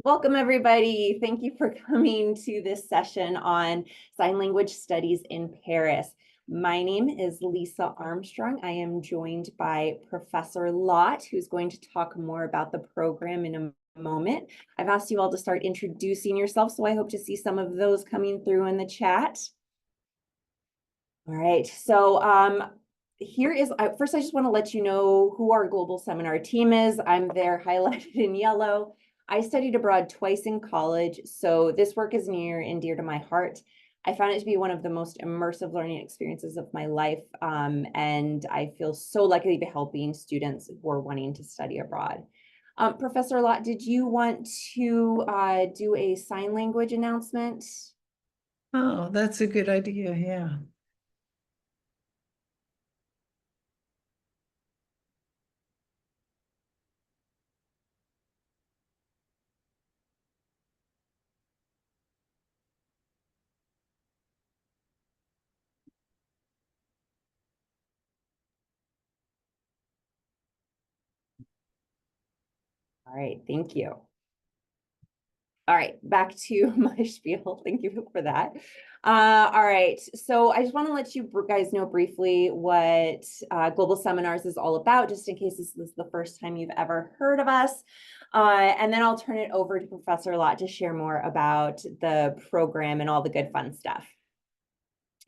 Welcome, everybody. Thank you for coming to this session on sign language studies in Paris. My name is Lisa Armstrong. I am joined by Professor Lott, who's going to talk more about the program in a moment. I've asked you all to start introducing yourselves, so I hope to see some of those coming through in the chat. All right, so here is, first I just want to let you know who our global seminar team is. I'm there highlighted in yellow. I studied abroad twice in college, so this work is near and dear to my heart. I found it to be one of the most immersive learning experiences of my life, and I feel so lucky to be helping students who are wanting to study abroad. Professor Lott, did you want to do a sign language announcement? Oh, that's a good idea, yeah. All right, thank you. All right, back to my spiel. Thank you for that. All right, so I just want to let you guys know briefly what Global Seminars is all about, just in case this is the first time you've ever heard of us. And then I'll turn it over to Professor Lott to share more about the program and all the good fun stuff.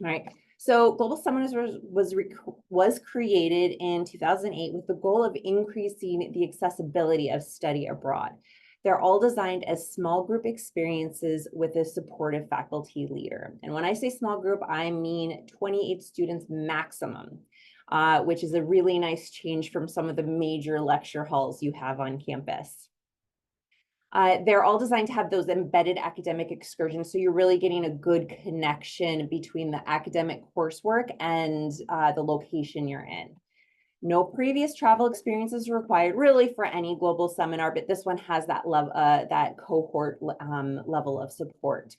All right. So Global Seminars was created in 2008 with the goal of increasing the accessibility of study abroad. They're all designed as small group experiences with a supportive faculty leader. And when I say small group, I mean 28 students maximum, which is a really nice change from some of the major lecture halls you have on campus. They're all designed to have those embedded academic excursions, so you're really getting a good connection between the academic coursework and the location you're in. No previous travel experiences are required really for any global seminar, but this one has that cohort level of support.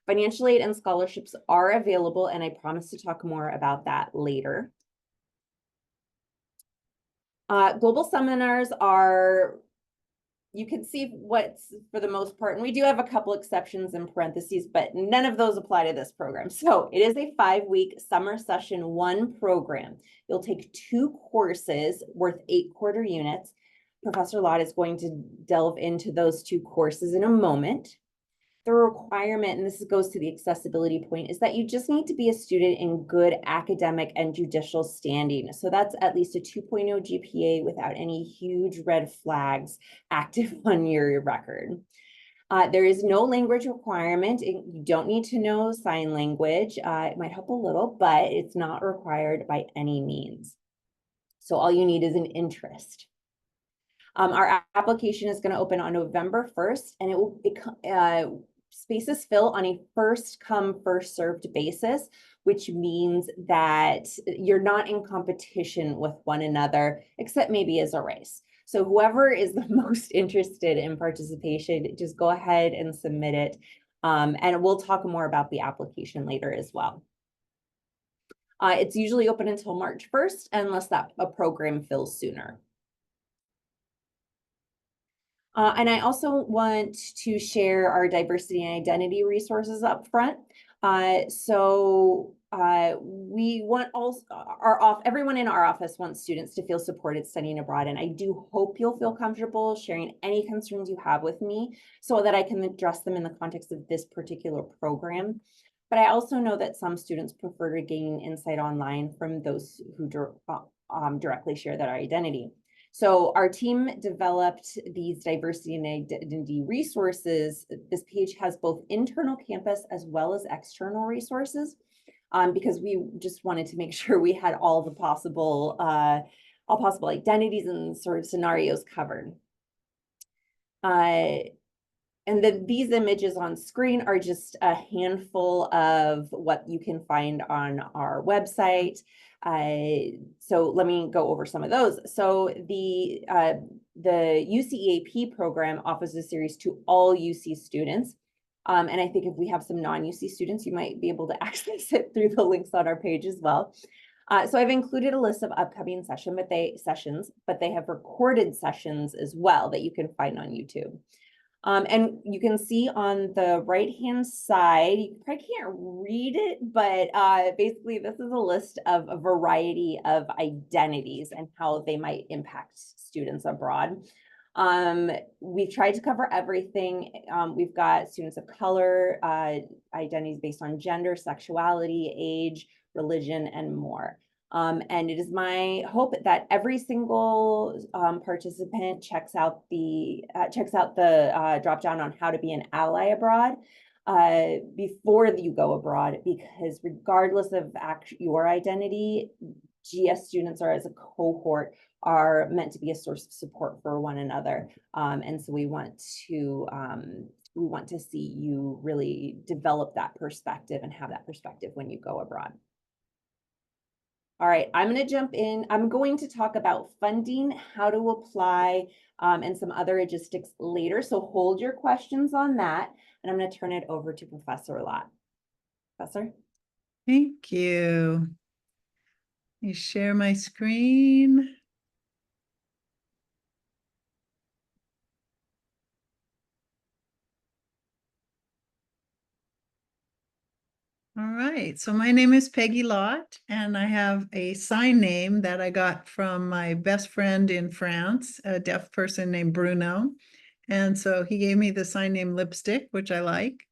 Financial aid and scholarships are available, and I promise to talk more about that later. Global seminars are, you can see what's for the most part, and we do have a couple exceptions in parentheses, but none of those apply to this program. So it is a 5-week summer session 1 program. You'll take 2 courses worth 8 quarter units. Professor Lott is going to delve into those 2 courses in a moment. The requirement, and this goes to the accessibility point, is that you just need to be a student in good academic and judicial standing. So that's at least a 2.0 GPA without any huge red flags active on your record. There is no language requirement. You don't need to know sign language. It might help a little, but it's not required by any means. So all you need is an interest. Our application is going to open on November 1st, and it will spaces fill on a first come, first served basis, which means that you're not in competition with one another, except maybe as a race. So whoever is the most interested in participation, just go ahead and submit it. And we'll talk more about the application later as well. It's usually open until March 1st, unless a program fills sooner. And I also want to share our diversity and identity resources up front. We want everyone in our office wants students to feel supported studying abroad, and I do hope you'll feel comfortable sharing any concerns you have with me so that I can address them in the context of this particular program. But I also know that some students prefer to gain insight online from those who directly share that identity. So our team developed these diversity and identity resources. This page has both internal campus as well as external resources, because we just wanted to make sure we had all possible identities and sort of scenarios covered. And these images on screen are just a handful of what you can find on our website. So let me go over some of those. So the UC program offers a series to all UC students. And I think if we have some non-UC students, you might be able to access it through the links on our page as well. So I've included a list of upcoming sessions, but they have recorded sessions as well that you can find on YouTube. And you can see on the right-hand side, you probably can't read it, but basically this is a list of a variety of identities and how they might impact students abroad. We've tried to cover everything. We've got students of color, identities based on gender, sexuality, age, religion, and more. And it is my hope that every single participant checks out the drop down on how to be an ally abroad before you go abroad, because regardless of your identity, GS students are as a cohort are meant to be a source of support for one another. And so we want to see you really develop that perspective and have that perspective when you go abroad. All right, I'm going to jump in. I'm going to talk about funding, how to apply, and some other logistics later. So hold your questions on that. And I'm going to turn it over to Professor Lott. Professor? Thank you. Let me share my screen. All right, so my name is Peggy Lott, and I have a sign name that I got from my best friend in France, a deaf person named Bruno. And so he gave me the sign name Lipstick, which I like.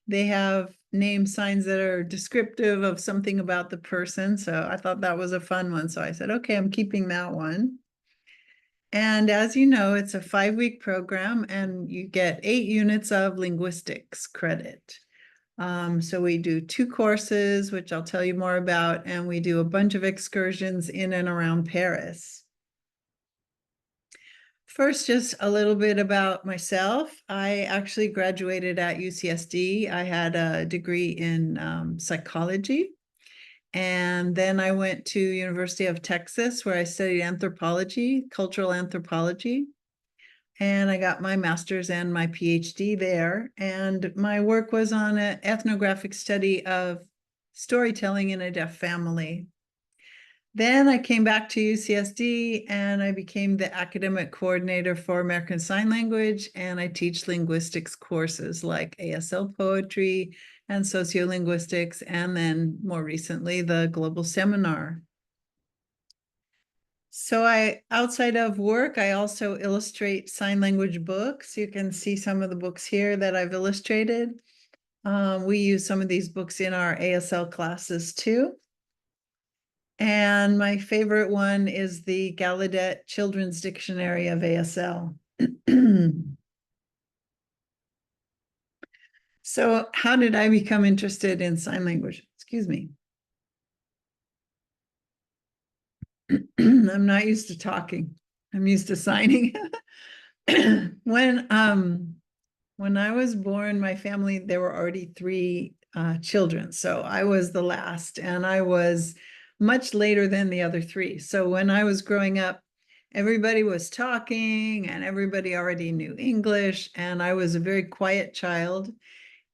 They have name signs that are descriptive of something about the person. So I thought that was a fun one. So I said, okay, I'm keeping that one. And as you know, it's a 5-week program and you get 8 units of linguistics credit. So we do 2 courses, which I'll tell you more about, and we do a bunch of excursions in and around Paris. First, just a little bit about myself. I actually graduated at UCSD. I had a degree in psychology. And then I went to University of Texas, where I studied anthropology, cultural anthropology. And I got my master's and my PhD there. And my work was on an ethnographic study of storytelling in a deaf family. Then I came back to UCSD and I became the academic coordinator for American Sign Language, and I teach linguistics courses like ASL poetry and sociolinguistics, and then more recently, the Global Seminar. So outside of work, I also illustrate sign language books. You can see some of the books here that I've illustrated. We use some of these books in our ASL classes too. And my favorite one is the Gallaudet Children's Dictionary of ASL. So how did I become interested in sign language? Excuse me. I'm not used to talking. I'm used to signing. When I was born, my family, there were already 3 children. So I was the last, and I was much later than the other 3. So when I was growing up, everybody was talking and everybody already knew English, and I was a very quiet child.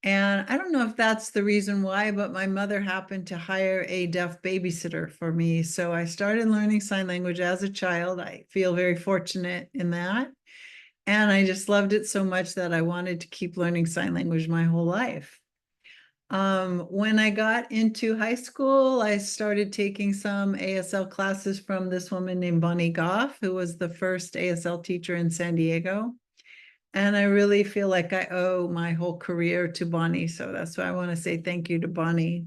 And I don't know if that's the reason why, but my mother happened to hire a deaf babysitter for me. So I started learning sign language as a child. I feel very fortunate in that. And I just loved it so much that I wanted to keep learning sign language my whole life. When I got into high school, I started taking some ASL classes from this woman named Bonnie Goff, who was the first ASL teacher in San Diego. And I really feel like I owe my whole career to Bonnie. So that's why I want to say thank you to Bonnie.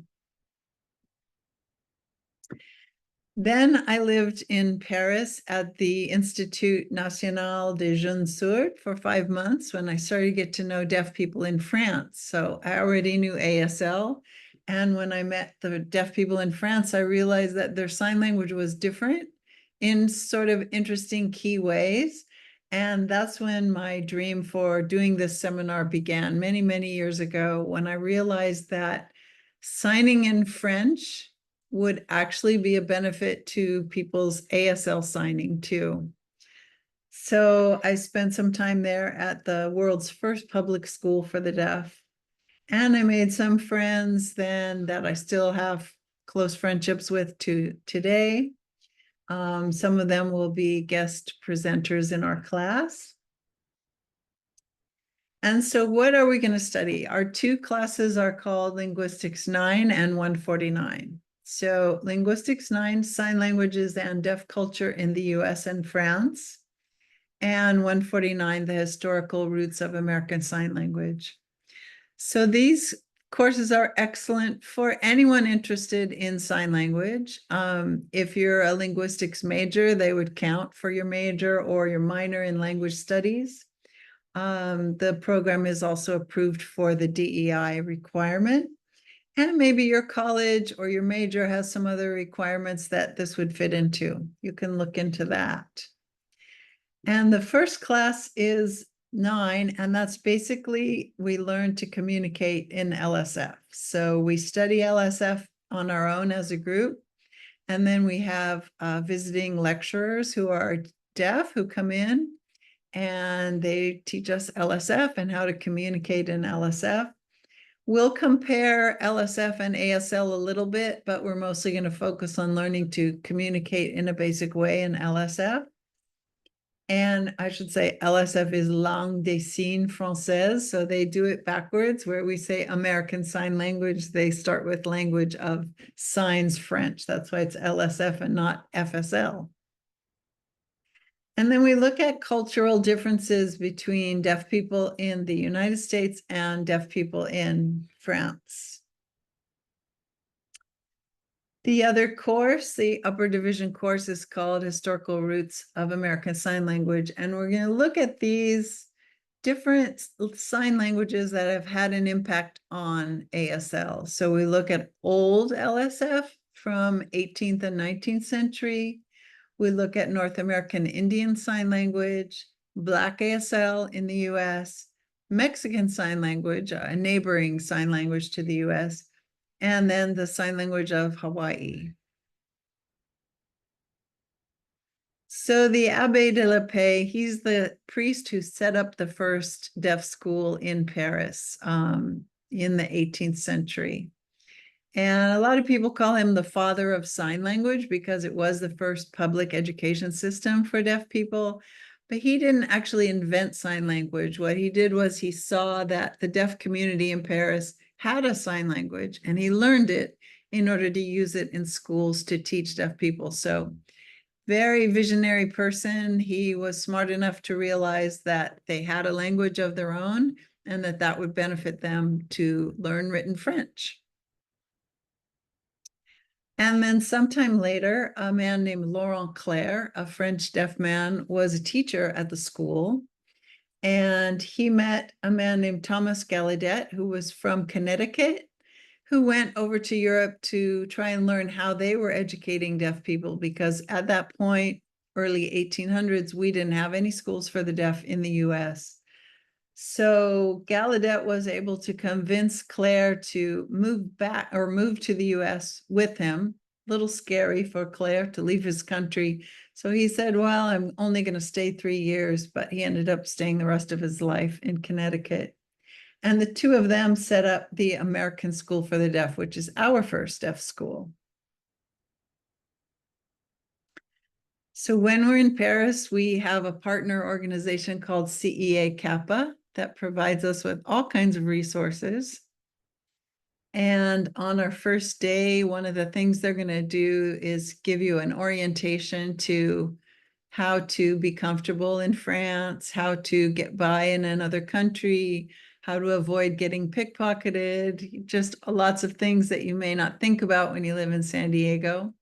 Then I lived in Paris at the Institut National des Jeunes Sourds for 5 months when I started to get to know deaf people in France. So I already knew ASL. And when I met the deaf people in France, I realized that their sign language was different in sort of interesting key ways. And that's when my dream for doing this seminar began many, many years ago, when I realized that signing in French would actually be a benefit to people's ASL signing too. So I spent some time there at the world's first public school for the deaf. And I made some friends then that I still have close friendships with to today. Some of them will be guest presenters in our class. And so what are we going to study? Our two classes are called Linguistics 9 and 149. So Linguistics 9, Sign Languages and Deaf Culture in the US and France, and 149, The Historical Roots of American Sign Language. So these courses are excellent for anyone interested in sign language. If you're a linguistics major, they would count for your major or your minor in language studies. The program is also approved for the DEI requirement. And maybe your college or your major has some other requirements that this would fit into. You can look into that. And the first class is 9, and that's basically we learn to communicate in LSF. So we study LSF on our own as a group, and then we have visiting lecturers who are deaf who come in, and they teach us LSF and how to communicate in LSF. We'll compare LSF and ASL a little bit, but we're mostly going to focus on learning to communicate in a basic way in LSF. And I should say LSF is Langue des Signes Française. So they do it backwards, where we say American Sign Language. They start with language of signs French. That's why it's LSF and not FSL. And then we look at cultural differences between deaf people in the United States and deaf people in France. The other course, the upper division course, is called Historical Roots of American Sign Language. And we're going to look at these different sign languages that have had an impact on ASL. So we look at old LSF from 18th and 19th century. We look at North American Indian Sign Language, Black ASL in the US, Mexican Sign Language, a neighboring sign language to the US, and then the sign language of Hawaii. So the Abbé de la Paix, he's the priest who set up the first deaf school in Paris in the 18th century. And a lot of people call him the father of sign language because it was the first public education system for deaf people. But he didn't actually invent sign language. What he did was he saw that the deaf community in Paris had a sign language, and he learned it in order to use it in schools to teach deaf people. So very visionary person. He was smart enough to realize that they had a language of their own and that that would benefit them to learn written French. And then sometime later, a man named Laurent Clerc, a French deaf man, was a teacher at the school. And he met a man named Thomas Gallaudet, who was from Connecticut, who went over to Europe to try and learn how they were educating deaf people, because at that point, early 1800s, we didn't have any schools for the deaf in the US. So Gallaudet was able to convince Claire to move back or move to the US with him. A little scary for Claire to leave his country. So he said, well, I'm only going to stay 3 years, but he ended up staying the rest of his life in Connecticut. And the two of them set up the American School for the Deaf, which is our first deaf school. So when we're in Paris, we have a partner organization called CEA Kappa that provides us with all kinds of resources. And on our first day, one of the things they're going to do is give you an orientation to how to be comfortable in France, how to get by in another country, how to avoid getting pickpocketed, just lots of things that you may not think about when you live in San Diego.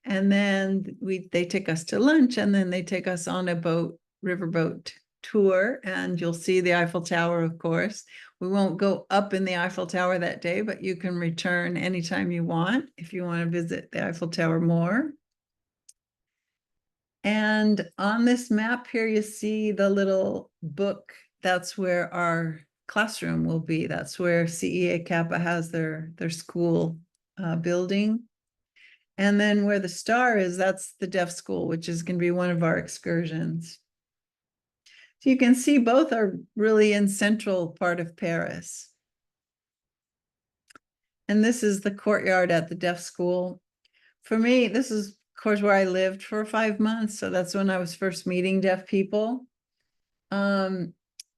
And then they take us to lunch, and then they take us on a riverboat tour, and you'll see the Eiffel Tower, of course. We won't go up in the Eiffel Tower that day, but you can return anytime you want if you want to visit the Eiffel Tower more. And on this map here, you see the little book. That's where our classroom will be. That's where CEA Kappa has their school building. And then where the star is, that's the deaf school, which is going to be one of our excursions. So you can see both are really in central part of Paris. And this is the courtyard at the deaf school. For me, this is, of course, where I lived for 5 months. So that's when I was first meeting deaf people.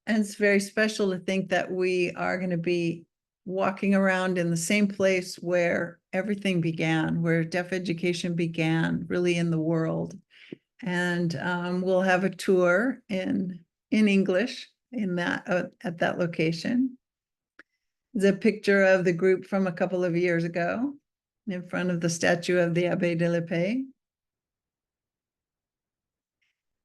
And it's very special to think that we are going to be walking around in the same place where everything began, where deaf education began, really in the world. And we'll have a tour in English in that at that location. There's a picture of the group from a couple of years ago in front of the statue of the Abbé de la Paix.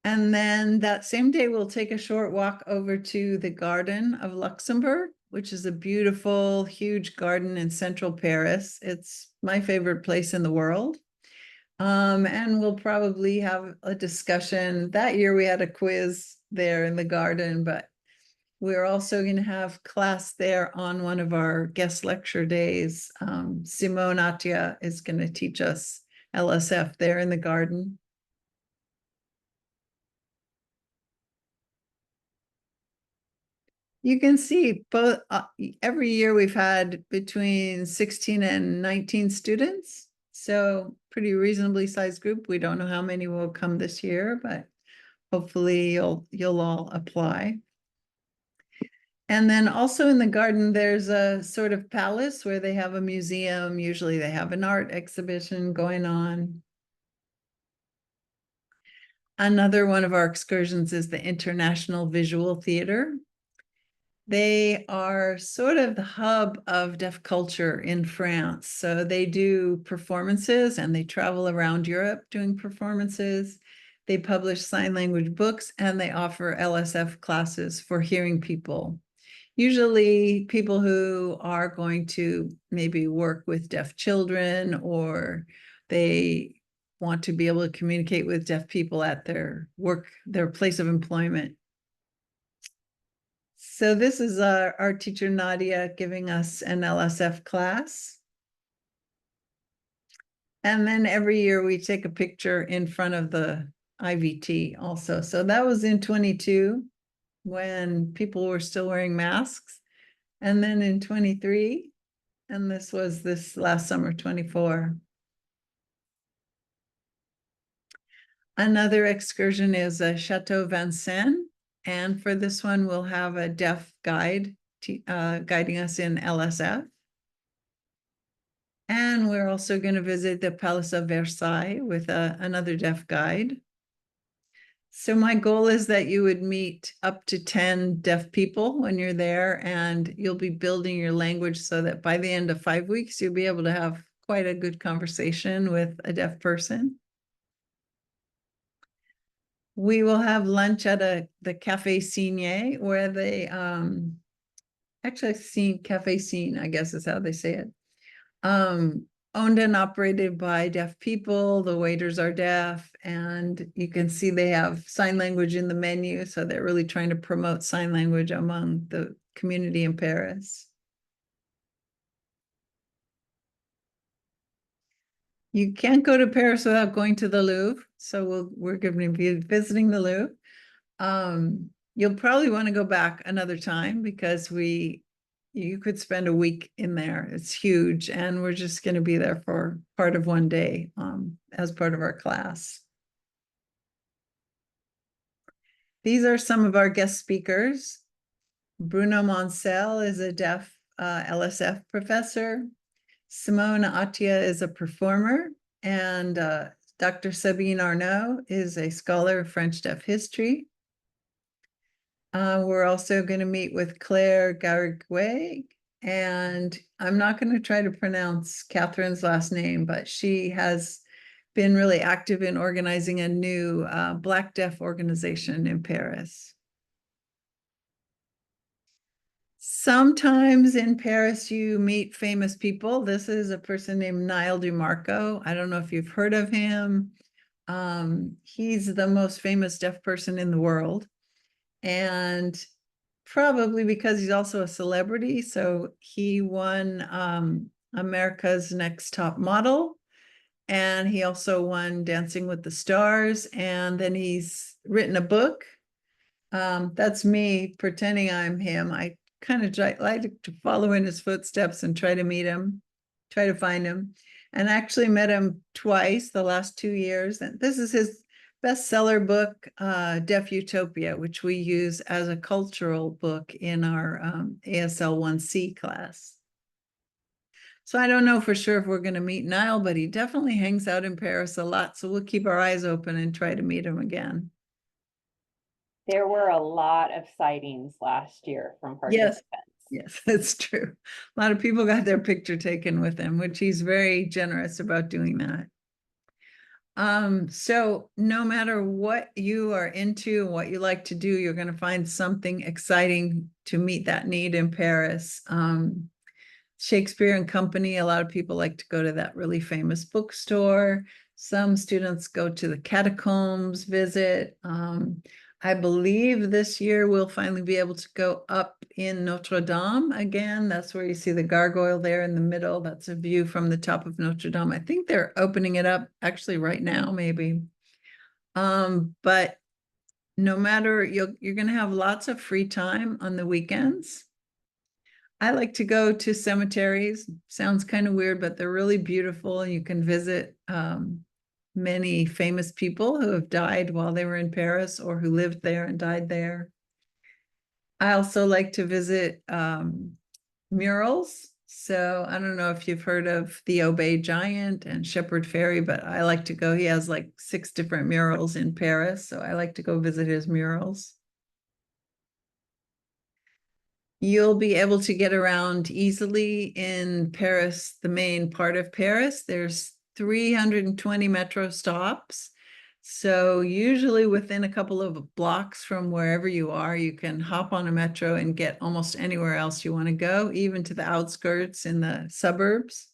And then that same day, we'll take a short walk over to the Garden of Luxembourg, which is a beautiful, huge garden in central Paris. It's my favorite place in the world. And we'll probably have a discussion. That year we had a quiz there in the garden, but we're also going to have class there on one of our guest lecture days. Simone Atia is going to teach us LSF there in the garden. You can see both every year we've had between 16 and 19 students. So pretty reasonably sized group. We don't know how many will come this year, but hopefully you'll all apply. And then also in the garden, there's a sort of palace where they have a museum. Usually they have an art exhibition going on. Another one of our excursions is the International Visual Theater. They are sort of the hub of deaf culture in France. So they do performances and they travel around Europe doing performances. They publish sign language books and they offer LSF classes for hearing people. Usually people who are going to maybe work with deaf children, or they want to be able to communicate with deaf people at their work, their place of employment. So this is our teacher Nadia giving us an LSF class. And then every year we take a picture in front of the IVT also. So that was in 22 when people were still wearing masks. And then in 23, and this was this last summer, 24. Another excursion is a Chateau Vincennes. And for this one, we'll have a deaf guide guiding us in LSF. And we're also going to visit the Palace of Versailles with another deaf guide. So my goal is that you would meet up to 10 deaf people when you're there, and you'll be building your language so that by the end of 5 weeks, you'll be able to have quite a good conversation with a deaf person. We will have lunch at the Café Signé, where they actually Café Signé, I guess is how they say it. Owned and operated by deaf people. The waiters are deaf, and you can see they have sign language in the menu. So they're really trying to promote sign language among the community in Paris. You can't go to Paris without going to the Louvre. So we're going to be visiting the Louvre. You'll probably want to go back another time because you could spend a week in there. It's huge, and we're just going to be there for part of one day as part of our class. These are some of our guest speakers. Bruno Moncel is a deaf LSF professor. Simone Atia is a performer, and Dr. Sabine Arnaud is a scholar of French deaf history. We're also going to meet with Claire Garriguet, and I'm not going to try to pronounce Catherine's last name, but she has been really active in organizing a new Black deaf organization in Paris. Sometimes in Paris, you meet famous people. This is a person named Niall DeMarco. I don't know if you've heard of him. He's the most famous deaf person in the world. And probably because he's also a celebrity. So he won America's Next Top Model. And he also won Dancing with the Stars. And then he's written a book. That's me pretending I'm him. I kind of like to follow in his footsteps and try to meet him, try to find him. And actually met him twice the last 2 years. And this is his bestseller book, Deaf Utopia, which we use as a cultural book in our ASL 1C class. So I don't know for sure if we're going to meet Niall, but he definitely hangs out in Paris a lot. So we'll keep our eyes open and try to meet him again. There were a lot of sightings last year from Yes, participants. yes, that's true. A lot of people got their picture taken with him, which he's very generous about doing that. So no matter what you are into, what you like to do, you're going to find something exciting to meet that need in Paris. Shakespeare and Company, a lot of people like to go to that really famous bookstore. Some students go to the catacombs, visit. I believe this year we'll finally be able to go up in Notre Dame again. That's where you see the gargoyle there in the middle. That's a view from the top of Notre Dame. I think they're opening it up actually right now, maybe. But no matter, you're going to have lots of free time on the weekends. I like to go to cemeteries. Sounds kind of weird, but they're really beautiful. And you can visit many famous people who have died while they were in Paris or who lived there and died there. I also like to visit murals. So I don't know if you've heard of the Obey Giant and Shepherd Ferry, but I like to go. He has like 6 different murals in Paris. So I like to go visit his murals. You'll be able to get around easily in Paris, the main part of Paris. There's 320 metro stops. So usually within a couple of blocks from wherever you are, you can hop on a metro and get almost anywhere else you want to go, even to the outskirts in the suburbs.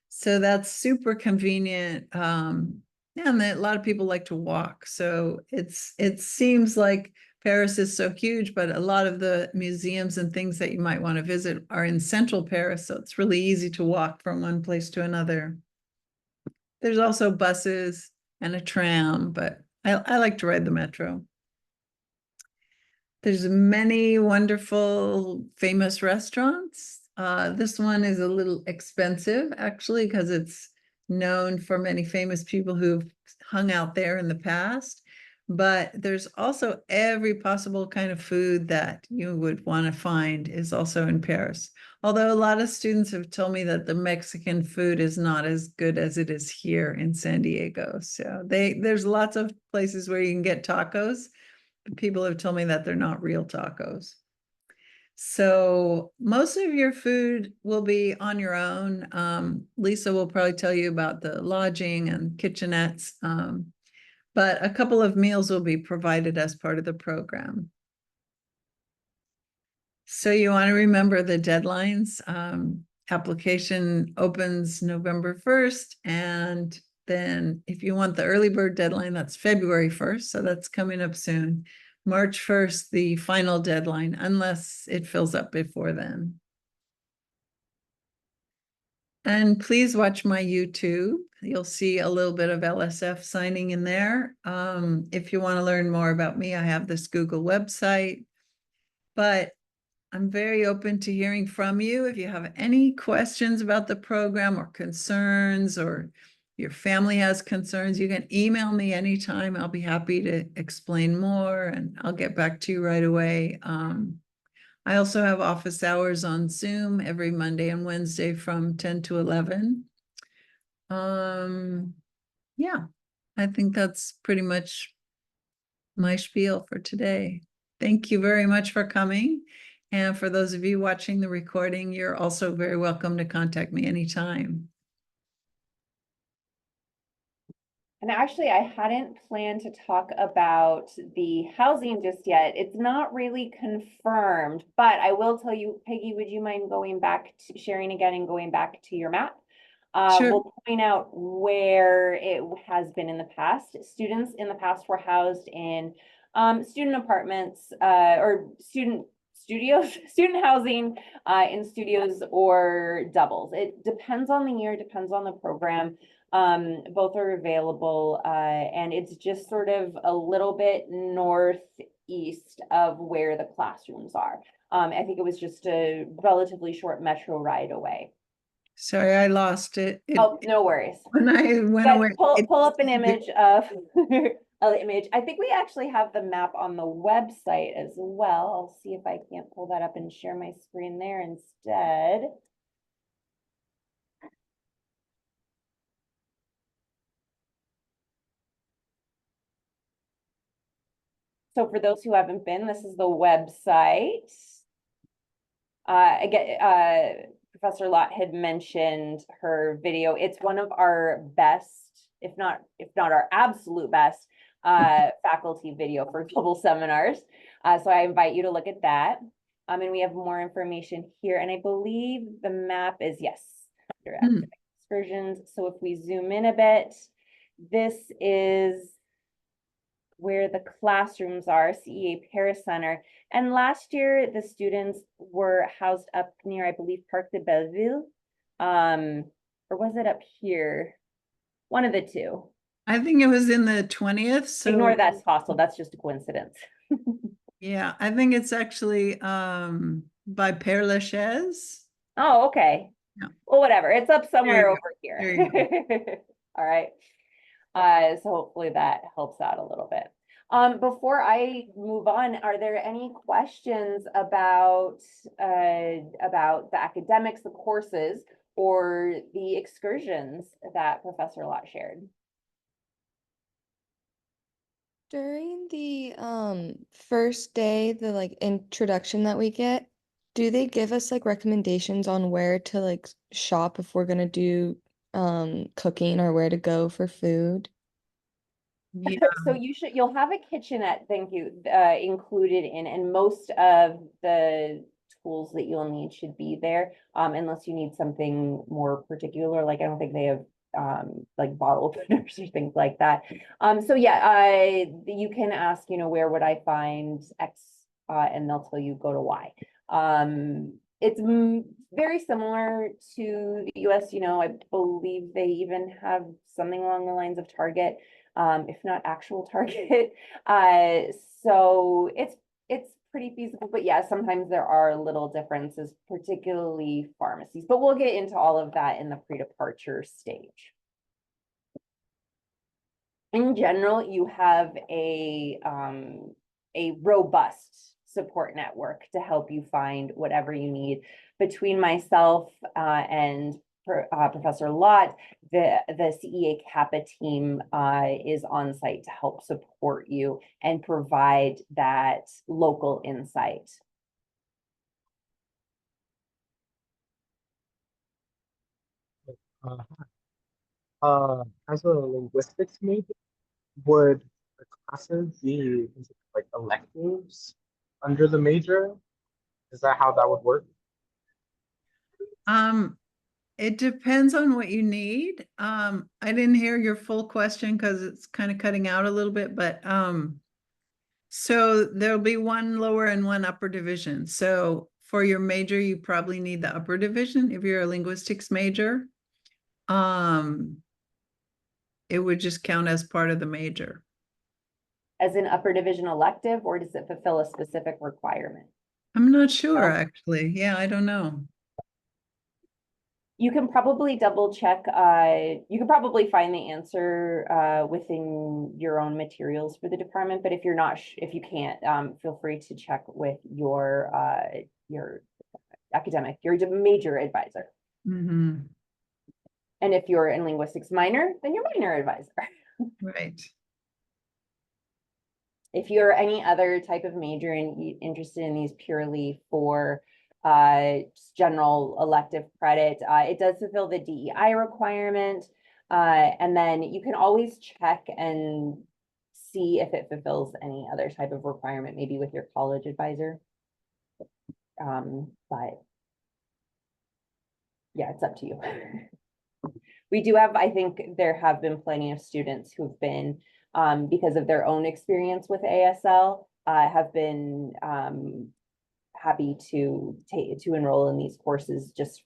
So that's super convenient. And a lot of people like to walk. So it seems like Paris is so huge, but a lot of the museums and things that you might want to visit are in central Paris. So it's really easy to walk from one place to another. There's also buses and a tram, but I like to ride the metro. There's many wonderful famous restaurants. This one is a little expensive, actually, because it's known for many famous people who've hung out there in the past. But there's also every possible kind of food that you would want to find is also in Paris. Although a lot of students have told me that the Mexican food is not as good as it is here in San Diego. So there's lots of places where you can get tacos. People have told me that they're not real tacos. So most of your food will be on your own. Lisa will probably tell you about the lodging and kitchenettes, but a couple of meals will be provided as part of the program. So you want to remember the deadlines. Application opens November 1st, and then if you want the early bird deadline, that's February 1st. So that's coming up soon. March 1st, the final deadline, unless it fills up before then. And please watch my YouTube. You'll see a little bit of LSF signing in there. If you want to learn more about me, I have this Google website. But I'm very open to hearing from you. If you have any questions about the program or concerns, or your family has concerns, you can email me anytime. I'll be happy to explain more and I'll get back to you right away. I also have office hours on Zoom every Monday and Wednesday from 10 to 11. Yeah, I think that's pretty much my spiel for today. Thank you very much for coming. And for those of you watching the recording, you're also very welcome to contact me anytime. And actually, I hadn't planned to talk about the housing just yet. It's not really confirmed, but I will tell you, Peggy, would you mind going back to sharing again and going back to your map? Sure. We'll point out where it has been in the past. Students in the past were housed in student apartments or student studios, student housing in studios or doubles. It depends on the year, depends on the program. Both are available, and it's just sort of a little bit northeast of where the classrooms are. I think it was just a relatively short metro ride away. Sorry, I lost it. Oh, no worries. When I went Guys, away. pull up an image of image. I think we actually have the map on the website as well. I'll see if I can't pull that up and share my screen there instead. So for those who haven't been, this is the website. Again, Professor Lott had mentioned her video. It's one of our best, if not our absolute best, faculty video for global seminars. So I invite you to look at that. And we have more information here. And I believe the map is, yes, under academic excursions. So if we zoom in a bit, this is where the classrooms are, CEA Paris Center. And last year, the students were housed up near, I believe, Parc de Belleville. Or was it up here? One of the two. I think it was in the 20th. So ignore that's hostile. That's just a coincidence. yeah, I think it's actually by Père Lachaise. Oh, okay. Yeah. Well, whatever. It's up somewhere over There you here. All right. So hopefully that helps out a little bit. Before I move on, are there any questions about the academics, the courses, or the excursions that Professor Lott shared? During the first day, the like introduction that we get, do they give us like recommendations on where to like shop if we're gonna do cooking or where to go for food? Yeah. So you'll have a kitchenette, thank you, included in, and most of the tools that you'll need should be there, unless you need something more particular, like I don't think they have like bottle openers or things like that. So yeah, you can ask, where would I find X, and they'll tell you go to Y. It's very similar to the US, I believe they even have something along the lines of Target, if not actual Target. So it's pretty feasible, but yeah, sometimes there are little differences, particularly pharmacies, but we'll get into all of that in the pre-departure stage. In general, you have a robust support network to help you find whatever you need. Between myself and Professor Lott, the CEA Kappa team is on site to help support you and provide that local insight. As a linguistics major, would the classes be like electives under the major? Is that how that would work? It depends on what you need. I didn't hear your full question because it's kind of cutting out a little bit, but so there'll be one lower and one upper division. So for your major, you probably need the upper division if you're a linguistics major. It would just count as part of the major. As an upper division elective, or does it fulfill a specific requirement? I'm not sure, actually. Yeah, I don't know. You can probably double check. You can probably find the answer within your own materials for the department. But if you're not, if you can't, feel free to check with your academic, your major advisor. Mm-hmm. And if you're in linguistics minor, then your minor advisor. Right. If you're any other type of major and interested in these purely for general elective credit, it does fulfill the DEI requirement. And then you can always check and see if it fulfills any other type of requirement, maybe with your college advisor. But yeah, it's up to you. We do have, I think there have been plenty of students who've been, because of their own experience with ASL, have been happy to enroll in these courses just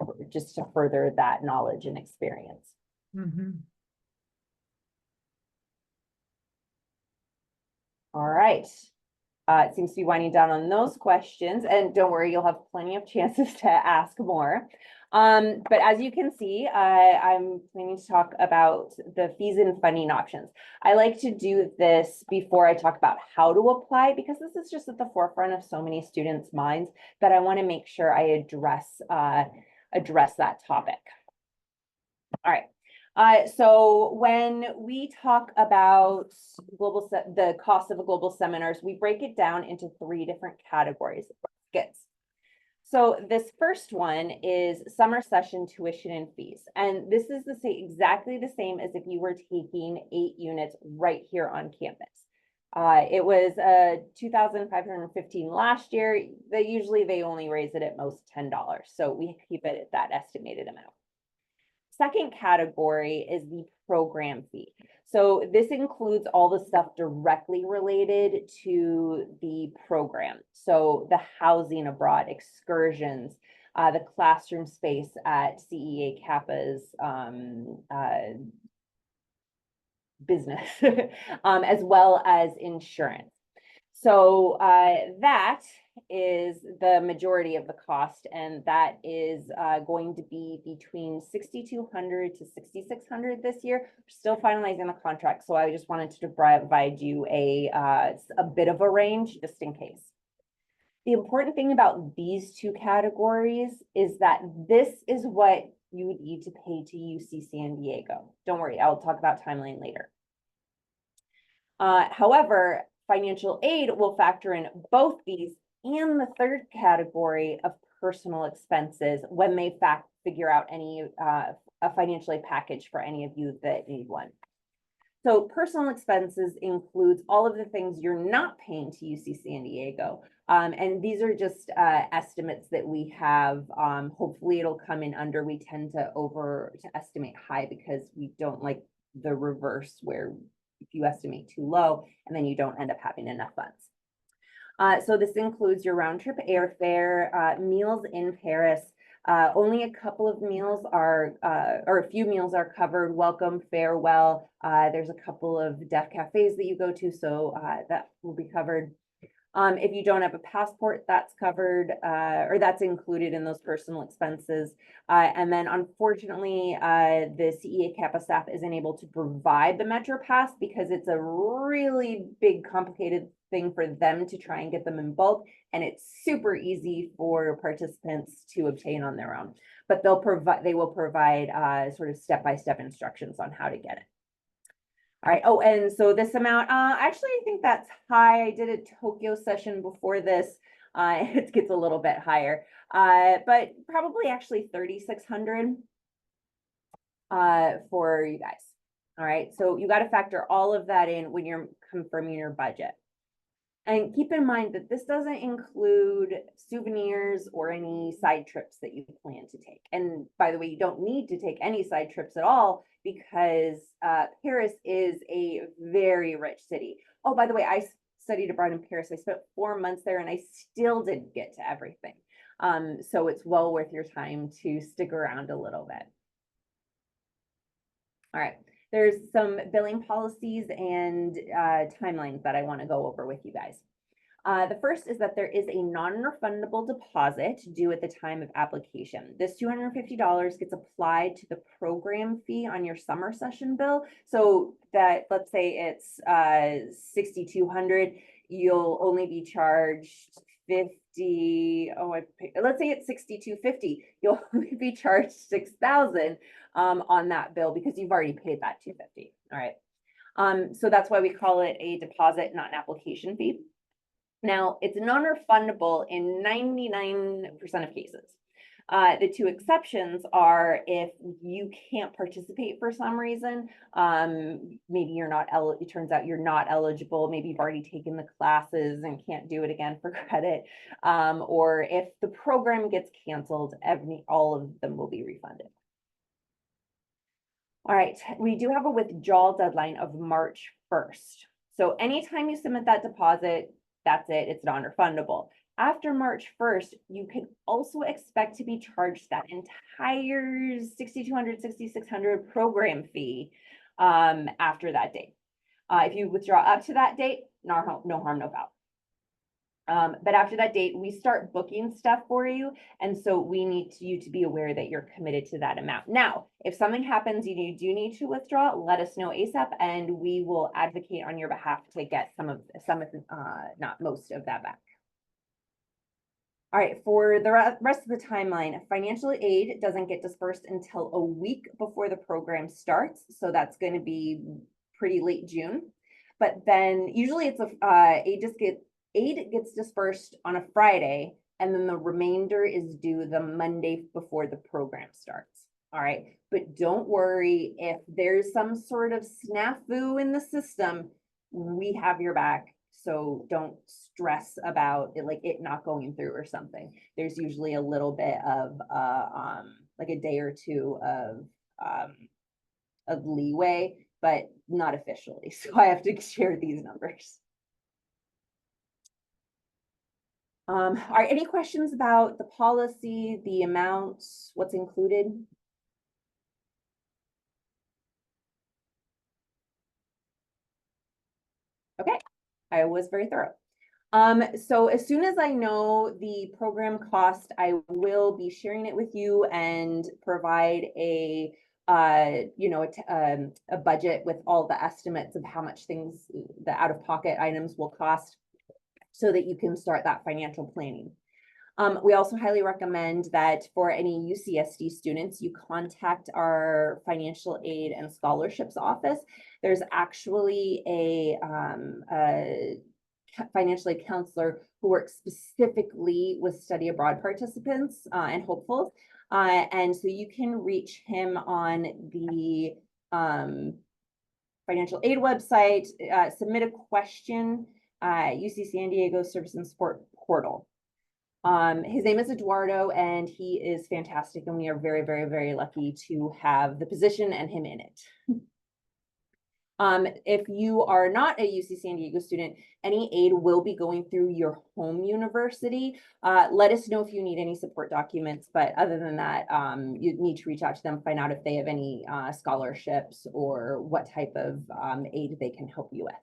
to further that knowledge and experience. Mm-hmm. All right. It seems to be winding down on those questions, and don't worry, you'll have plenty of chances to ask more. But as you can see, I'm planning to talk about the fees and funding options. I like to do this before I talk about how to apply, because this is just at the forefront of so many students' minds that I want to make sure I address that topic. All right. So when we talk about the cost of a global seminars, we break it down into 3 different categories. So this first one is summer session tuition and fees. And this is exactly the same as if you were taking 8 units right here on campus. It was $2,515 last year. Usually they only raise it at most $10. So we keep it at that estimated amount. Second category is the program fee. So this includes all the stuff directly related to the program. So the housing abroad, excursions, the classroom space at CEA Kappa's business, as well as insurance. So that is the majority of the cost, and that is going to be between $6,200 to $6,600 this year. We're still finalizing the contract, so I just wanted to provide you a bit of a range just in case. The important thing about these 2 categories is that this is what you would need to pay to UC San Diego. Don't worry, I'll talk about timeline later. However, financial aid will factor in both these and the third category of personal expenses when they figure out any a financial aid package for any of you that need one. So personal expenses includes all of the things you're not paying to UC San Diego. And these are just estimates that we have. Hopefully it'll come in under. We tend to estimate high because we don't like the reverse, where if you estimate too low and then you don't end up having enough funds. So this includes your round trip airfare, meals in Paris. Only a couple of meals or a few meals are covered. Welcome, farewell. There's a couple of deaf cafes that you go to, so that will be covered. If you don't have a passport, that's covered, or that's included in those personal expenses. And then unfortunately, the CEA Kappa staff isn't able to provide the Metro Pass because it's a really big, complicated thing for them to try and get them in bulk. And it's super easy for participants to obtain on their own. But they will provide sort of step-by-step instructions on how to get it. All right. Oh, and so this amount, actually, I think that's high. I did a Tokyo session before this. It gets a little bit higher, but probably actually 3,600 for you guys. All right. So you got to factor all of that in when you're confirming your budget. And keep in mind that this doesn't include souvenirs or any side trips that you plan to take. And by the way, you don't need to take any side trips at all because Paris is a very rich city. Oh, by the way, I studied abroad in Paris. I spent 4 months there and I still didn't get to everything. So it's well worth your time to stick around a little bit. All right. There's some billing policies and timelines that I want to go over with you guys. The first is that there is a non-refundable deposit due at the time of application. This $250 gets applied to the program fee on your summer session bill. So that, let's say it's $6,200, you'll only be charged let's say it's $6,250, you'll only be charged $6,000 on that bill because you've already paid that $250. All right. So that's why we call it a deposit, not an application fee. Now, it's non-refundable in 99% of cases. The 2 exceptions are if you can't participate for some reason, maybe you're not it turns out you're not eligible, maybe you've already taken the classes and can't do it again for credit, or if the program gets canceled, all of them will be refunded. All right, we do have a withdrawal deadline of March 1st. So anytime you submit that deposit, that's it, it's non-refundable. After March 1st, you can also expect to be charged that entire $6,200, $6,600 program fee after that date. If you withdraw up to that date, no harm, no foul. But after that date, we start booking stuff for you. And so we need you to be aware that you're committed to that amount. Now, if something happens, you do need to withdraw, let us know ASAP, and we will advocate on your behalf to get some of, not most of that back. All right, for the rest of the timeline, financial aid doesn't get dispersed until a week before the program starts. So that's going to be pretty late June. But then usually it's aid gets dispersed on a Friday, and then the remainder is due the Monday before the program starts. All right, but don't worry if there's some sort of snafu in the system, we have your back. So don't stress about it, like it not going through or something. There's usually a little bit of like a day or two of leeway, but not officially. So I have to share these numbers. Are any questions about the policy, the amounts, what's included? Okay, I was very thorough. So as soon as I know the program cost, I will be sharing it with you and provide a a budget with all the estimates of how much things, the out-of-pocket items will cost, so that you can start that financial planning. We also highly recommend that for any UCSD students, you contact our financial aid and scholarships office. There's actually a financial aid counselor who works specifically with study abroad participants and hopefuls. And so you can reach him on the financial aid website, submit a question, UC San Diego Service and Support portal. His name is Eduardo, and he is fantastic, and we are very, very, very lucky to have the position and him in it. If you are not a UC San Diego student, any aid will be going through your home university. Let us know if you need any support documents, but other than that, you need to reach out to them, find out if they have any scholarships or what type of aid they can help you with.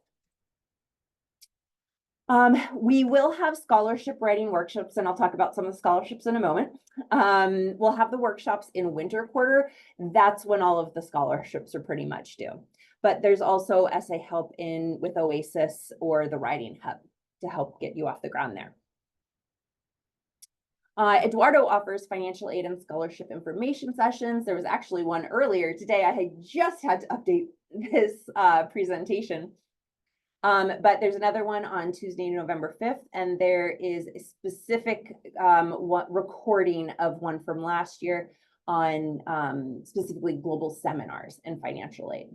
We will have scholarship writing workshops, and I'll talk about some of the scholarships in a moment. We'll have the workshops in winter quarter. That's when all of the scholarships are pretty much due. But there's also essay help with Oasis or the Writing Hub to help get you off the ground there. Eduardo offers financial aid and scholarship information sessions. There was actually one earlier today. I had just had to update this presentation. But there's another one on Tuesday, November 5th, and there is a specific recording of one from last year on specifically global seminars and financial aid.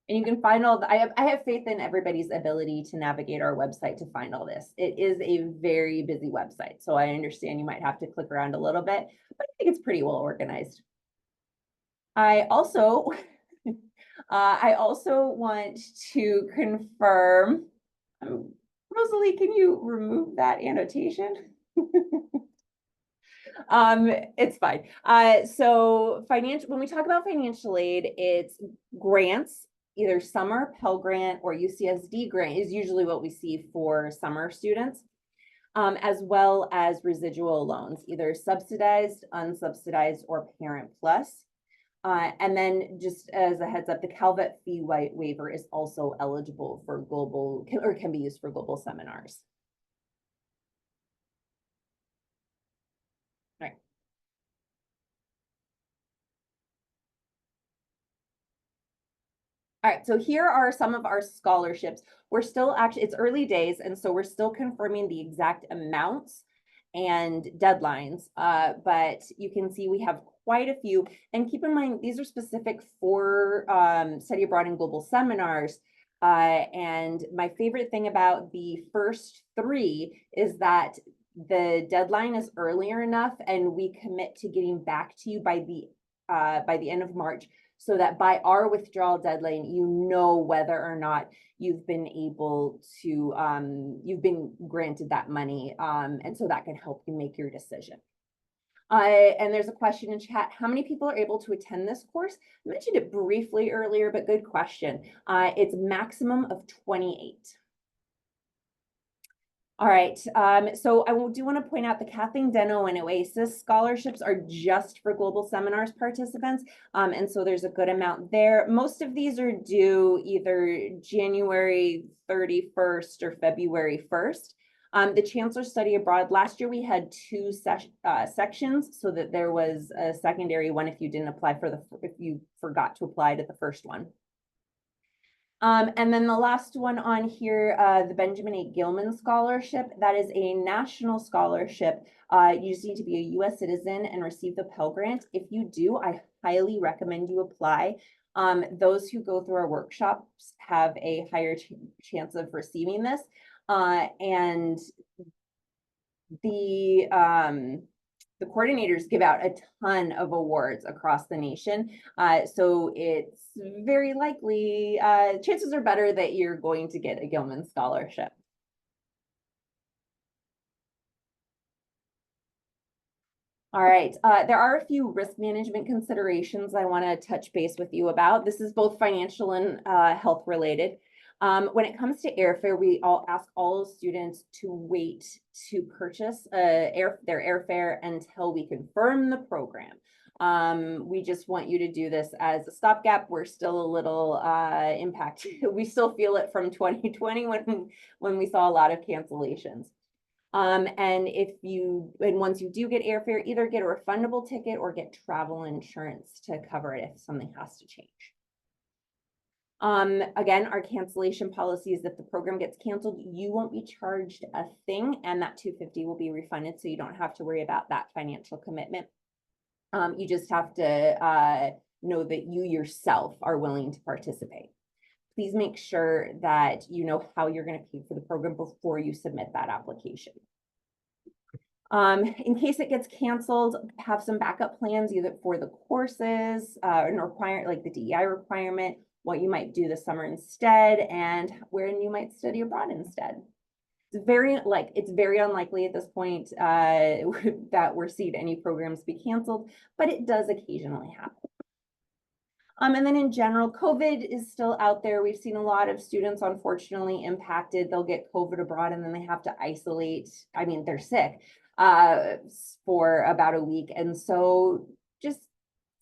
And you can find all the, I have faith in everybody's ability to navigate our website to find all this. It is a very busy website, so I understand you might have to click around a little bit, but I think it's pretty well organized. I also want to confirm, Rosalie, can you remove that annotation? It's fine. So when we talk about financial aid, it's grants, either summer Pell Grant or UCSD grant is usually what we see for summer students, as well as residual loans, either subsidized, unsubsidized, or Parent Plus. And then just as a heads up, the Calvet fee waiver is also eligible for global, or can be used for global seminars. All right. All right, so here are some of our scholarships. We're still actually, it's early days, and so we're still confirming the exact amounts and deadlines, but you can see we have quite a few. And keep in mind, these are specific for study abroad and global seminars. And my favorite thing about the first three is that the deadline is earlier enough, and we commit to getting back to you by the end of March, so that by our withdrawal deadline, you know whether or not you've been able to, you've been granted that money. And so that can help you make your decision. And there's a question in chat, how many people are able to attend this course? I mentioned it briefly earlier, but good question. It's maximum of 28. All right, so I do want to point out the Kathleen Deno and Oasis scholarships are just for Global Seminars participants, and so there's a good amount there. Most of these are due either January 31st or February 1st. The Chancellor Study Abroad, last year we had two sections, so that there was a secondary one if you didn't apply for if you forgot to apply to the first one. And then the last one on here, the Benjamin A. Gilman Scholarship, that is a national scholarship. You just need to be a US citizen and receive the Pell Grant. If you do, I highly recommend you apply. Those who go through our workshops have a higher chance of receiving this. And the coordinators give out a ton of awards across the nation. So it's very likely, chances are better that you're going to get a Gilman Scholarship. All right, there are a few risk management considerations I want to touch base with you about. This is both financial and health related. When it comes to airfare, we ask all students to wait to purchase their airfare until we confirm the program. We just want you to do this as a stopgap. We're still a little impacted. We still feel it from 2020 when we saw a lot of cancellations. And once you do get airfare, either get a refundable ticket or get travel insurance to cover it if something has to change. Again, our cancellation policy is if the program gets canceled, you won't be charged a thing, and that $250 will be refunded, so you don't have to worry about that financial commitment. You just have to know that you yourself are willing to participate. Please make sure that you know how you're going to pay for the program before you submit that application. In case it gets canceled, have some backup plans either for the courses and like the DEI requirement, what you might do this summer instead, and where you might study abroad instead. It's very unlikely at this point that we're seeing any programs be canceled, but it does occasionally happen. And then in general, COVID is still out there. We've seen a lot of students unfortunately impacted. They'll get COVID abroad and then they have to isolate. I mean, they're sick for about a week. And so just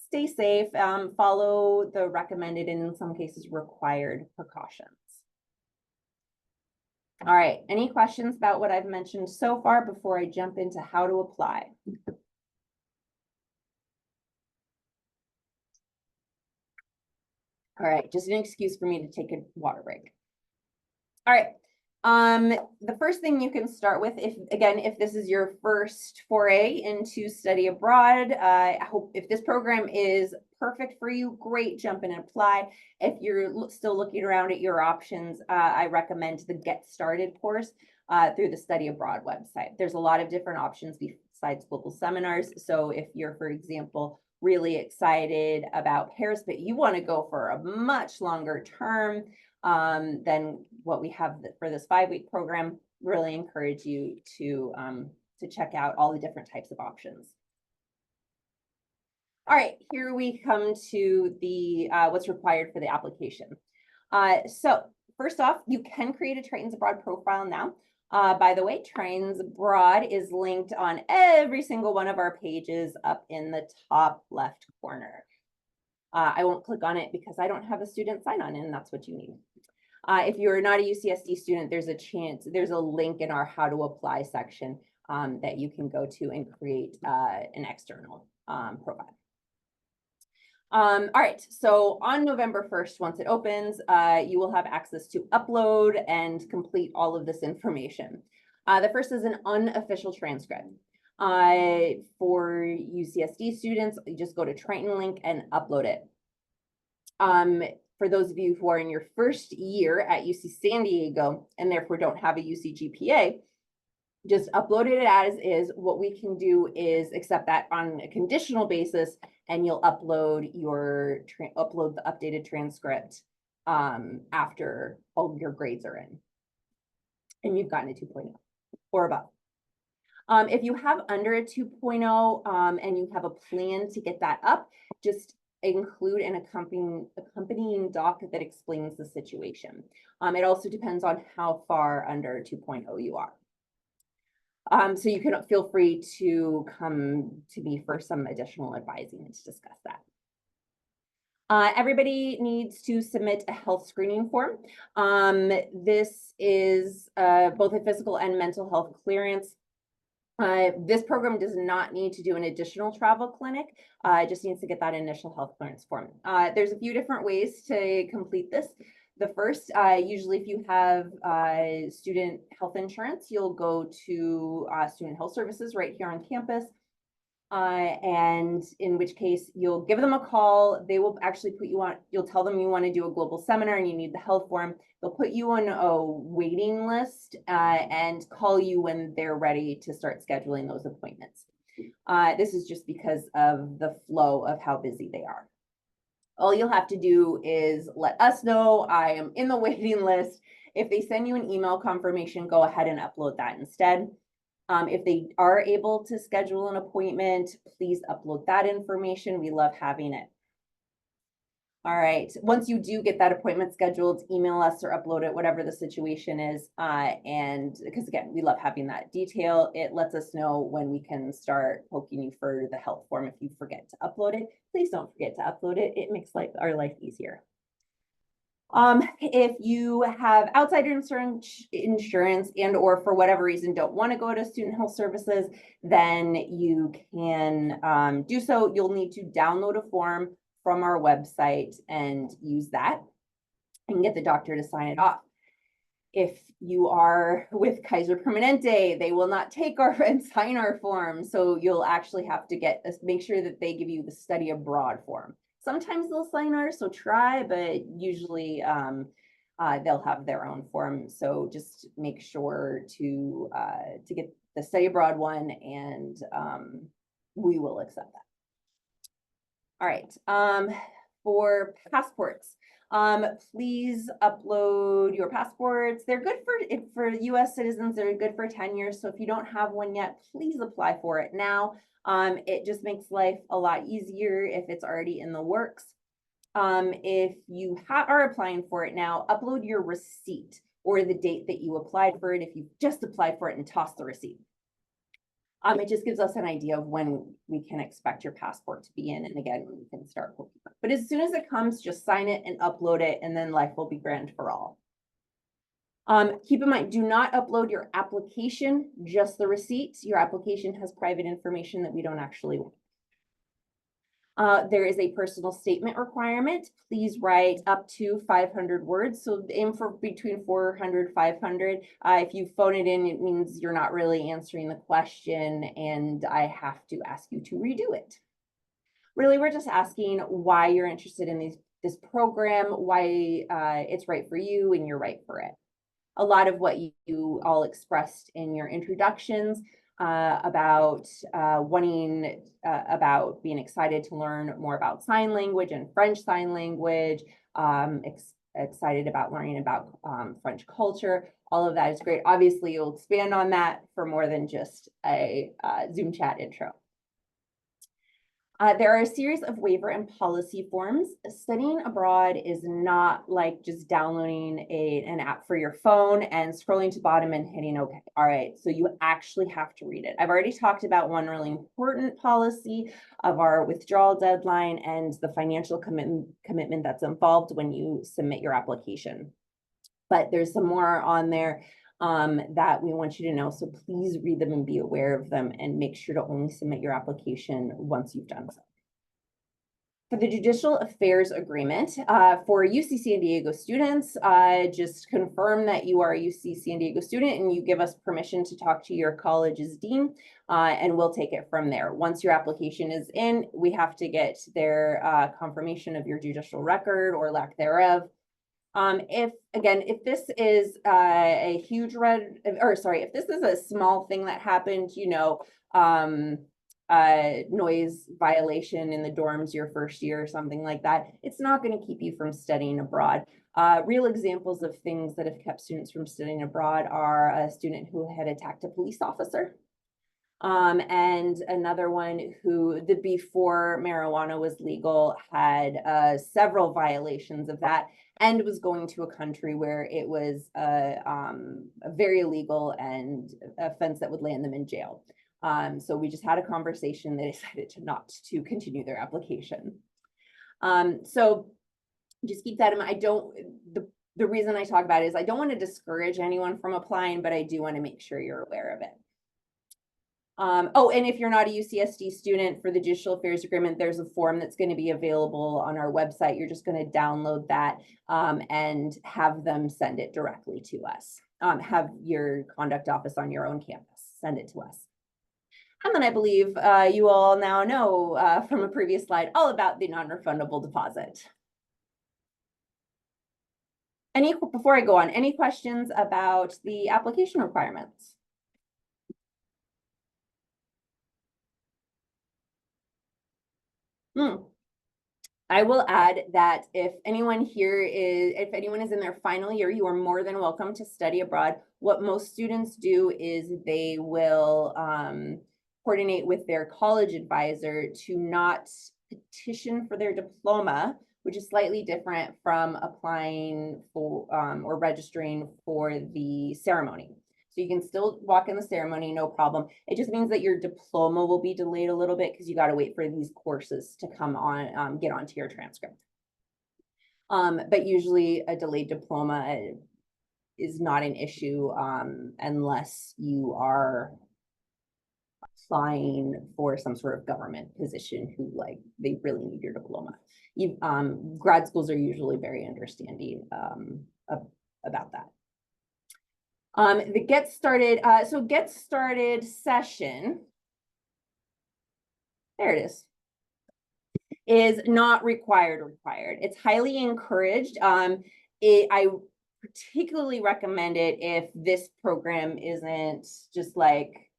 stay safe, follow the recommended and in some cases required precautions. All right, any questions about what I've mentioned so far before I jump into how to apply? All right, just an excuse for me to take a water break. All right, the first thing you can start with, if this is your first foray into study abroad, I hope if this program is perfect for you, great, jump in and apply. If you're still looking around at your options, I recommend the Get Started course through the Study Abroad website. There's a lot of different options besides global seminars. So if you're, for example, really excited about Paris, but you want to go for a much longer term than what we have for this 5-week program, really encourage you to check out all the different types of options. All right, here we come to the what's required for the application. So first off, you can create a Tritons Abroad profile now. By the way, Tritons Abroad is linked on every single one of our pages up in the top left corner. I won't click on it because I don't have a student sign on, and that's what you need. If you're not a UCSD student, there's a link in our how to apply section that you can go to and create an external profile. All right, so on November 1st, once it opens, you will have access to upload and complete all of this information. The first is an unofficial transcript. For UCSD students, you just go to Triton link and upload it. For those of you who are in your first year at UC San Diego and therefore don't have a UC GPA, just upload it as is. What we can do is accept that on a conditional basis, and you'll upload the updated transcript after all your grades are in, and you've gotten a 2.0 or above. If you have under a 2.0 and you have a plan to get that up, just include an accompanying doc that explains the situation. It also depends on how far under 2.0 you are. So you can feel free to come to me for some additional advising and to discuss that. Everybody needs to submit a health screening form. This is both a physical and mental health clearance. This program does not need to do an additional travel clinic. It just needs to get that initial health clearance form. There's a few different ways to complete this. The first, usually if you have student health insurance, you'll go to Student Health Services right here on campus. And in which case you'll give them a call. They will actually put you on, you'll tell them you want to do a global seminar and you need the health form. They'll put you on a waiting list and call you when they're ready to start scheduling those appointments. This is just because of the flow of how busy they are. All you'll have to do is let us know I am in the waiting list. If they send you an email confirmation, go ahead and upload that instead. If they are able to schedule an appointment, please upload that information. We love having it. All right. Once you do get that appointment scheduled, email us or upload it, whatever the situation is. And because again, we love having that detail. It lets us know when we can start poking you for the health form. If you forget to upload it, please don't forget to upload it. It makes our life easier. If you have outside insurance and or for whatever reason don't want to go to Student Health Services, then you can do so. You'll need to download a form from our website and use that and get the doctor to sign it off. If you are with Kaiser Permanente, they will not take our and sign our form. So you'll actually have to make sure that they give you the study abroad form. Sometimes they'll sign ours, so try, but usually they'll have their own form. So just make sure to get the study abroad one, and we will accept that. All right. For passports, please upload your passports. They're good for US citizens. They're good for 10 years. So if you don't have one yet, please apply for it now. It just makes life a lot easier if it's already in the works. If you are applying for it now, upload your receipt or the date that you applied for it. If you just applied for it, and toss the receipt. It just gives us an idea of when we can expect your passport to be in, and again, we can start booking. But as soon as it comes, just sign it and upload it, and then life will be grand for all. Keep in mind, do not upload your application, just the receipts. Your application has private information that we don't actually want. There is a personal statement requirement. Please write up to 500 words. So aim for between 400, 500. If you phone it in, it means you're not really answering the question and I have to ask you to redo it. Really, we're just asking why you're interested in this program, why it's right for you and you're right for it. A lot of what you all expressed in your introductions about about being excited to learn more about sign language and French Sign Language, excited about learning about French culture. All of that is great. Obviously, you'll expand on that for more than just a Zoom chat intro. There are a series of waiver and policy forms. Studying abroad is not like just downloading an app for your phone and scrolling to the bottom and hitting OK. All right, so you actually have to read it. I've already talked about one really important policy of our withdrawal deadline and the financial commitment that's involved when you submit your application. But there's some more on there that we want you to know. So please read them and be aware of them and make sure to only submit your application once you've done so. For the Judicial Affairs Agreement, for UC San Diego students, just confirm that you are a UC San Diego student and you give us permission to talk to your college's dean, and we'll take it from there. Once your application is in, we have to get their confirmation of your judicial record or lack thereof. If this is a huge if this is a small thing that happened, noise violation in the dorms your first year or something like that, it's not going to keep you from studying abroad. Real examples of things that have kept students from studying abroad are a student who had attacked a police officer. And another one who before marijuana was legal had several violations of that and was going to a country where it was a very illegal and offense that would land them in jail. So we just had a conversation. They decided not to continue their application. So just keep that in mind. The reason I talk about it is I don't want to discourage anyone from applying, but I do want to make sure you're aware of it. Oh, and if you're not a UCSD student, for the Judicial Affairs Agreement, there's a form that's going to be available on our website. You're just going to download that and have them send it directly to us. Have your conduct office on your own campus send it to us. And then I believe you all now know from a previous slide all about the non-refundable deposit. Before I go on, any questions about the application requirements? I will add that if anyone is in their final year, you are more than welcome to study abroad. What most students do is they will coordinate with their college advisor to not petition for their diploma, which is slightly different from applying for or registering for the ceremony. So you can still walk in the ceremony, no problem. It just means that your diploma will be delayed a little bit because you got to wait for these courses to come on, get onto your transcript. But usually a delayed diploma is not an issue unless you are applying for some sort of government position who they really need your diploma. Grad schools are usually very understanding about that. The get started session, there it is not required. It's highly encouraged. I particularly recommend it if this program isn't just like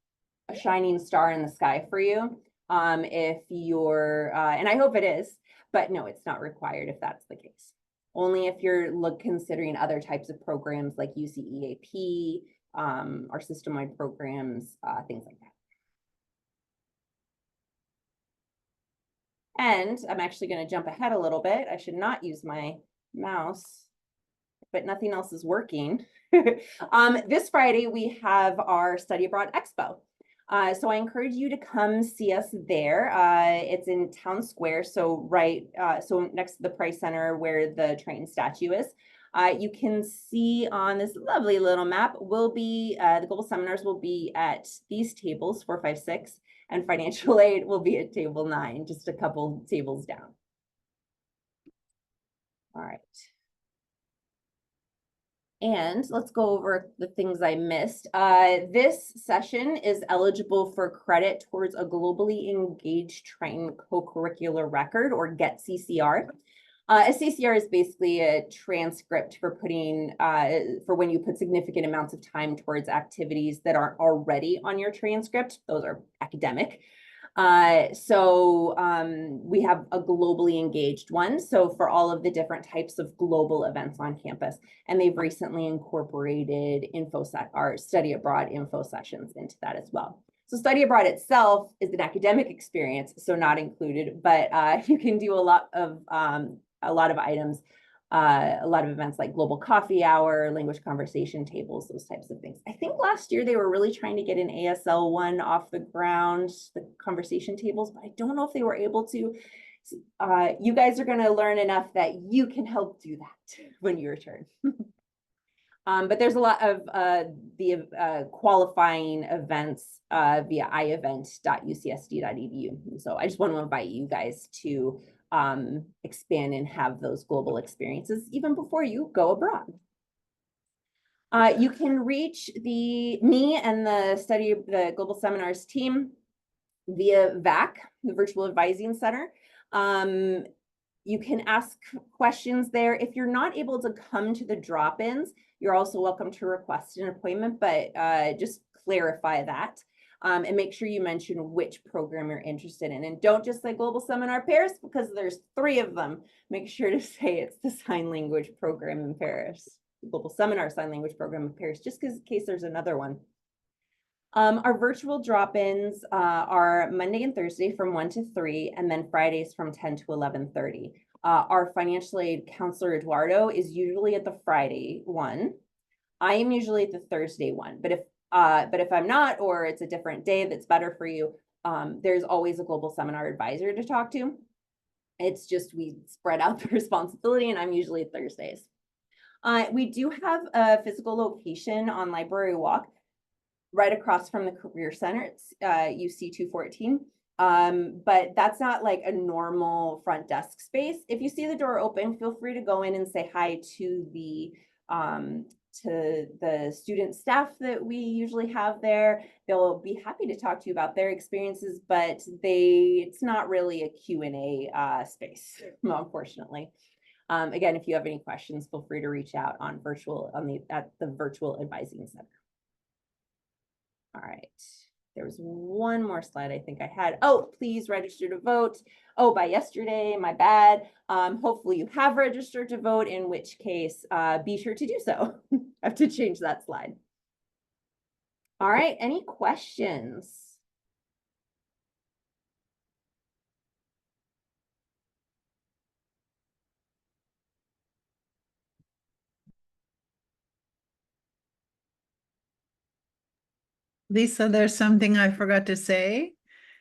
a shining star in the sky for you. If you're, and I hope it is, but no, it's not required if that's the case. Only if you're considering other types of programs like UCEAP, or system-wide programs, things like that. And I'm actually going to jump ahead a little bit. I should not use my mouse, but nothing else is working. This Friday, we have our Study Abroad Expo. So I encourage you to come see us there. It's in Town Square, so so next to the Price Center where the Triton statue is. You can see on this lovely little map, the Global Seminars will be at these tables, 4, 5, 6, and Financial Aid will be at table 9, just a couple tables down. All right. And let's go over the things I missed. This session is eligible for credit towards a globally engaged Triton co-curricular record, or GET CCR. A CCR is basically a transcript for for when you put significant amounts of time towards activities that aren't already on your transcript. Those are academic. We have a globally engaged one. So for all of the different types of global events on campus, and they've recently incorporated our study abroad info sessions into that as well. So study abroad itself is an academic experience, so not included, but you can do a lot of items, a lot of events like global coffee hour, language conversation tables, those types of things. I think last year they were really trying to get an ASL one off the ground, the conversation tables, but I don't know if they were able to. You guys are going to learn enough that you can help do that when you return. But there's a lot of the qualifying events via ievent.ucsd.edu. So I just want to invite you guys to expand and have those global experiences even before you go abroad. You can reach me and the Global Seminars team via VAC, the Virtual Advising Center. You can ask questions there. If you're not able to come to the drop-ins, you're also welcome to request an appointment, but just clarify that. And make sure you mention which program you're interested in. And don't just say Global Seminar Paris, because there's 3 of them. Make sure to say it's the Sign Language Program in Paris, the Global Seminar Sign Language Program in Paris, just in case there's another one. Our virtual drop-ins are Monday and Thursday from 1 to 3, and then Fridays from 10 to 11:30. Our financial aid counselor, Eduardo, is usually at the Friday one. I am usually at the Thursday one, but if I'm not, or it's a different day that's better for you, there's always a global seminar advisor to talk to. It's just we spread out the responsibility, and I'm usually at Thursdays. We do have a physical location on Library Walk, right across from the Career Center. It's UC 214. But that's not like a normal front desk space. If you see the door open, feel free to go in and say hi to the student staff that we usually have there. They'll be happy to talk to you about their experiences, but it's not really a Q&A space, unfortunately. Again, if you have any questions, feel free to reach out at the virtual advising center. All right. There was one more slide I think I had. Oh, please register to vote. Oh, by yesterday, my bad. Hopefully you have registered to vote, in which case be sure to do so. I have to change that slide. All right, any questions? Lisa, there's something I forgot to say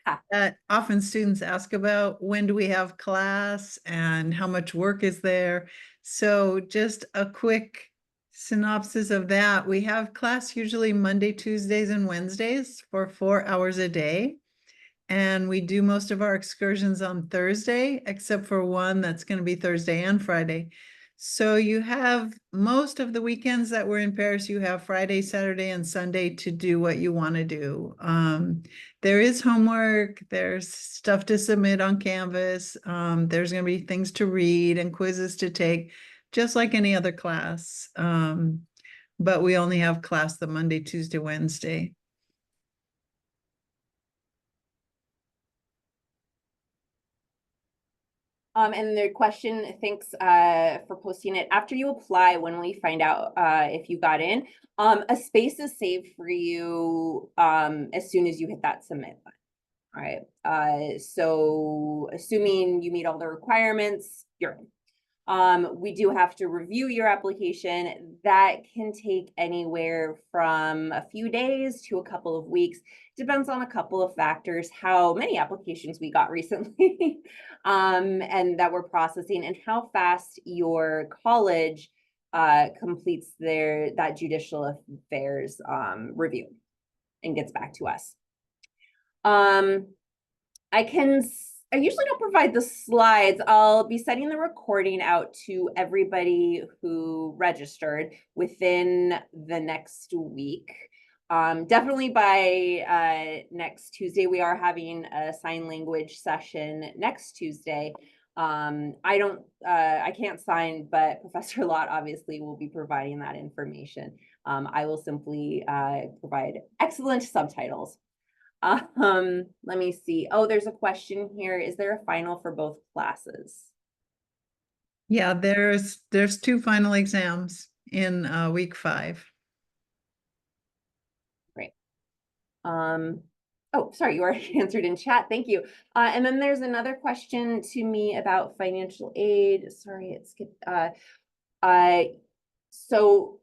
Ah. that often students ask about. When do we have class and how much work is there? So just a quick synopsis of that. We have class usually Monday, Tuesdays, and Wednesdays for 4 hours a day. And we do most of our excursions on Thursday, except for one that's going to be Thursday and Friday. So you have most of the weekends that we're in Paris, you have Friday, Saturday, and Sunday to do what you want to do. There is homework, there's stuff to submit on Canvas, there's going to be things to read and quizzes to take, just like any other class. But we only have class the Monday, Tuesday, Wednesday. And the question, thanks for posting it. After you apply, when we find out if you got in, a space is saved for you as soon as you hit that submit button. All right. So assuming you meet all the requirements, you're in. We do have to review your application. That can take anywhere from a few days to a couple of weeks. Depends on a couple of factors, how many applications we got recently, and that we're processing, and how fast your college completes that judicial affairs review and gets back to us. I usually don't provide the slides. I'll be sending the recording out to everybody who registered within the next week. Definitely by next Tuesday. We are having a sign language session next Tuesday. I can't sign, but Professor Lott obviously will be providing that information. I will simply provide excellent subtitles. Let me see. Oh, there's a question here. Is there a final for both classes? Yeah, there's 2 final exams in week 5. Great. Oh, sorry, you already answered in chat. Thank you. And then there's another question to me about financial aid. Sorry, it skipped. So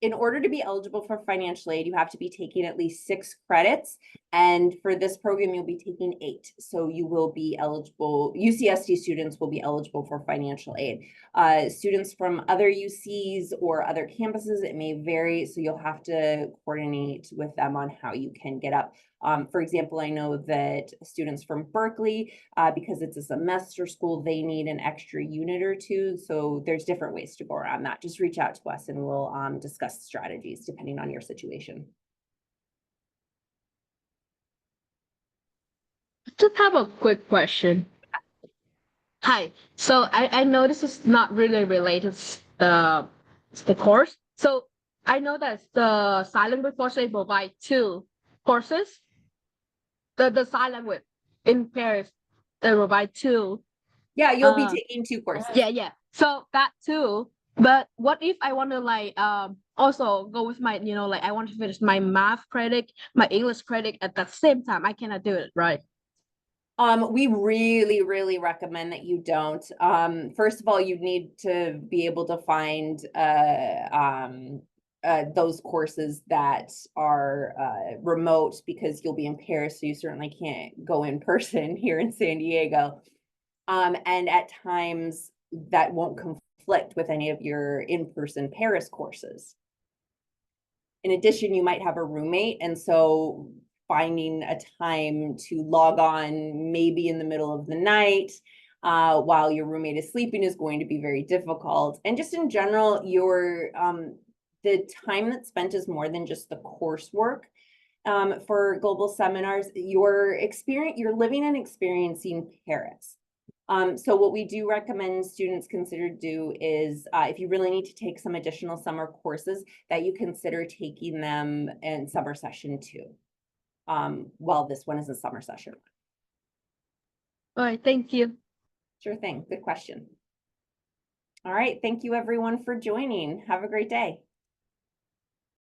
in order to be eligible for financial aid, you have to be taking at least 6 credits. And for this program, you'll be taking 8. So you will be eligible, UCSD students will be eligible for financial aid. Students from other UCs or other campuses, it may vary. So you'll have to coordinate with them on how you can get up. For example, I know that students from Berkeley, because it's a semester school, they need an extra unit or 2. So there's different ways to go around that. Just reach out to us and we'll discuss strategies depending on your situation. Just have a quick question. Hi. So I know this is not really related to the course. So I know that the sign language course they provide 2 courses. The sign language in Paris they provide 2. Yeah, you'll be taking 2 courses. Yeah. So that too. But what if I want to also go with my, like I want to finish my math credit, my English credit at the same time. I cannot do it, right? We really, really recommend that you don't. First of all, you need to be able to find those courses that are remote, because you'll be in Paris, so you certainly can't go in person here in San Diego. And at times that won't conflict with any of your in-person Paris courses. In addition, you might have a roommate, and so finding a time to log on maybe in the middle of the night while your roommate is sleeping is going to be very difficult. And just in general, the time that's spent is more than just the coursework. For global seminars, you're living and experiencing Paris. So what we do recommend students consider do is, if you really need to take some additional summer courses, that you consider taking them in summer session 2. While this one is a summer session. All right, thank you. Sure thing. Good question. All right. Thank you everyone for joining. Have a great day.